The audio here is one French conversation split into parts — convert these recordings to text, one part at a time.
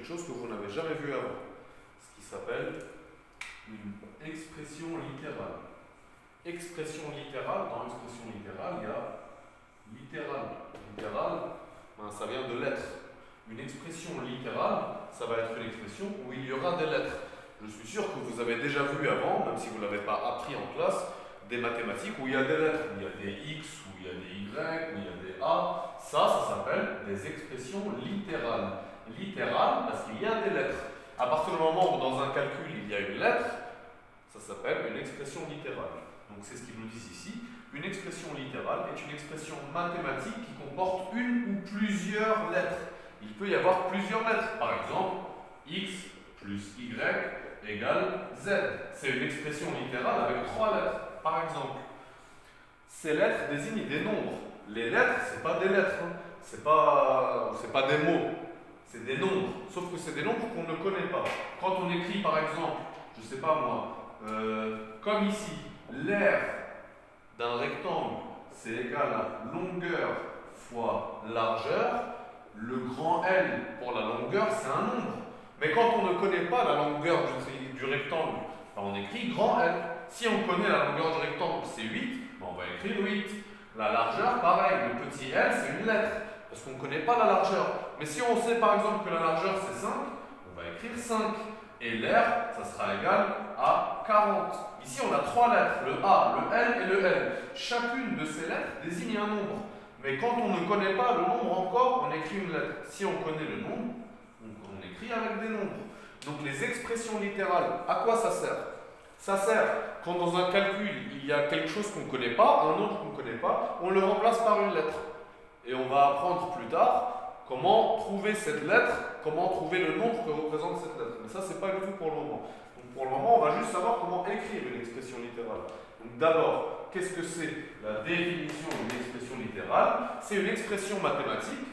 quelque chose que vous n'avez jamais vu avant, ce qui s'appelle une expression littérale. Expression littérale, dans l'expression littérale, il y a littéral. Littéral, ben, ça vient de lettres. Une expression littérale, ça va être une expression où il y aura des lettres. Je suis sûr que vous avez déjà vu avant, même si vous ne l'avez pas appris en classe, des mathématiques où il y a des lettres, où il y a des X, où il y a des Y, où il y a des A. Ça s'appelle des expressions littérales. Littérales parce qu'il y a des lettres. À partir du moment où dans un calcul il y a une lettre, ça s'appelle une expression littérale. Donc c'est ce qu'ils nous disent ici. Une expression littérale est une expression mathématique qui comporte une ou plusieurs lettres. Il peut y avoir plusieurs lettres. Par exemple, X plus Y égale Z. C'est une expression littérale avec 3 lettres, par exemple. Ces lettres désignent des nombres. Les lettres, ce n'est pas des lettres, hein. C'est pas des mots, c'est des nombres. Sauf que c'est des nombres qu'on ne connaît pas. Quand on écrit, par exemple, je ne sais pas moi, comme ici, l'aire d'un rectangle, c'est égal à longueur fois largeur. Le grand L pour la longueur, c'est un nombre. Mais quand on ne connaît pas la longueur du rectangle, on écrit grand L. Si on connaît la longueur du rectangle, c'est 8, on va écrire 8. La largeur, pareil, le petit L, c'est une lettre, parce qu'on ne connaît pas la largeur. Mais si on sait par exemple que la largeur, c'est 5, on va écrire 5. Et l'air, ça sera égal à 40. Ici, on a 3 lettres, le A, le L et le L. Chacune de ces lettres désigne un nombre. Mais quand on ne connaît pas le nombre encore, on écrit une lettre. Si on connaît le nombre, on écrit avec des nombres. Donc les expressions littérales, à quoi ça sert? Ça sert quand dans un calcul, il y a quelque chose qu'on ne connaît pas, un nombre qu'on ne connaît pas, on le remplace par une lettre. Et on va apprendre plus tard comment trouver cette lettre, comment trouver le nombre que représente cette lettre. Mais ça, c'est pas du tout pour le moment. Donc pour le moment, on va juste savoir comment écrire une expression littérale. Donc d'abord, qu'est-ce que c'est la définition d'une expression littérale? C'est une expression mathématique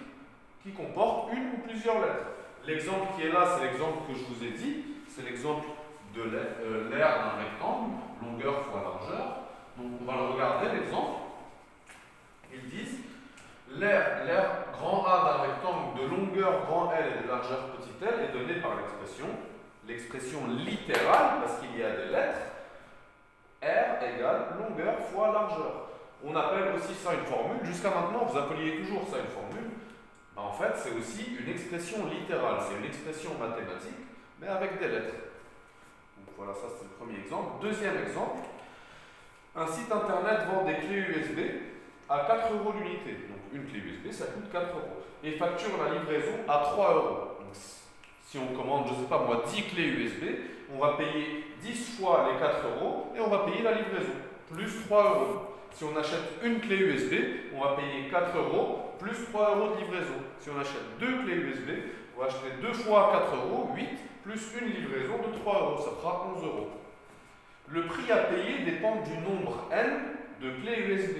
qui comporte une ou plusieurs lettres. L'exemple qui est là, c'est l'exemple que je vous ai dit. C'est l'exemple de l'aire d'un rectangle, longueur fois largeur. Donc on va le regarder, l'exemple. Ils disent l'aire grand A d'un rectangle de longueur grand L et de largeur petit l est donné par l'expression littérale, parce qu'il y a des lettres, R égale longueur fois largeur. On appelle aussi ça une formule. Jusqu'à maintenant, vous appeliez toujours ça une formule. Ben, en fait, c'est aussi une expression littérale. C'est une expression mathématique, mais avec des lettres. Donc voilà, ça c'est le premier exemple. Deuxième exemple, un site internet vend des clés USB à 4 € l'unité. Donc une clé USB, ça coûte 4 €. Et facture la livraison à 3 €. Donc, si on commande, je ne sais pas moi, 10 clés USB, on va payer 10 fois les 4 € et on va payer la livraison, plus 3 €. Si on achète une clé USB, on va payer 4 € plus 3 € de livraison. Si on achète 2 clés USB, on va acheter 2 fois 4 €, 8, plus une livraison de 3 €, ça fera 11 €. Le prix à payer dépend du nombre N de clés USB.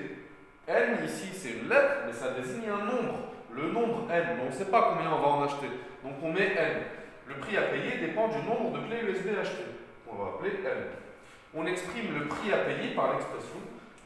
N ici c'est une lettre, mais ça désigne un nombre. Le nombre N, mais on ne sait pas combien on va en acheter. Donc on met N. Le prix à payer dépend du nombre de clés USB achetées. On va appeler N. On exprime le prix à payer par l'expression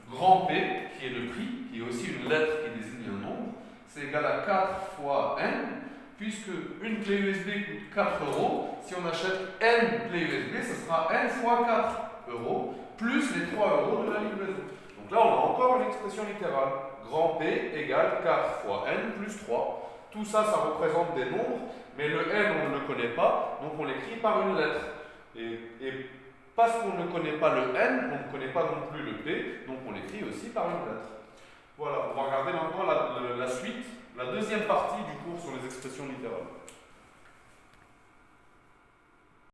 grand P, qui est le prix, qui est aussi une lettre qui désigne un nombre. C'est égal à 4 fois N, puisque une clé USB coûte 4 €. Si on achète N clés USB, ce sera N fois 4 €, plus les 3 € de la livraison. Donc là, on a encore une expression littérale. Grand P égale 4 fois N plus 3. Tout ça, ça représente des nombres, mais le N, on ne le connaît pas, donc on l'écrit par une lettre. Et parce qu'on ne connaît pas le N, on ne connaît pas non plus le P, donc on l'écrit aussi par une lettre. Voilà, on va regarder maintenant la suite, la deuxième partie du cours sur les expressions littérales.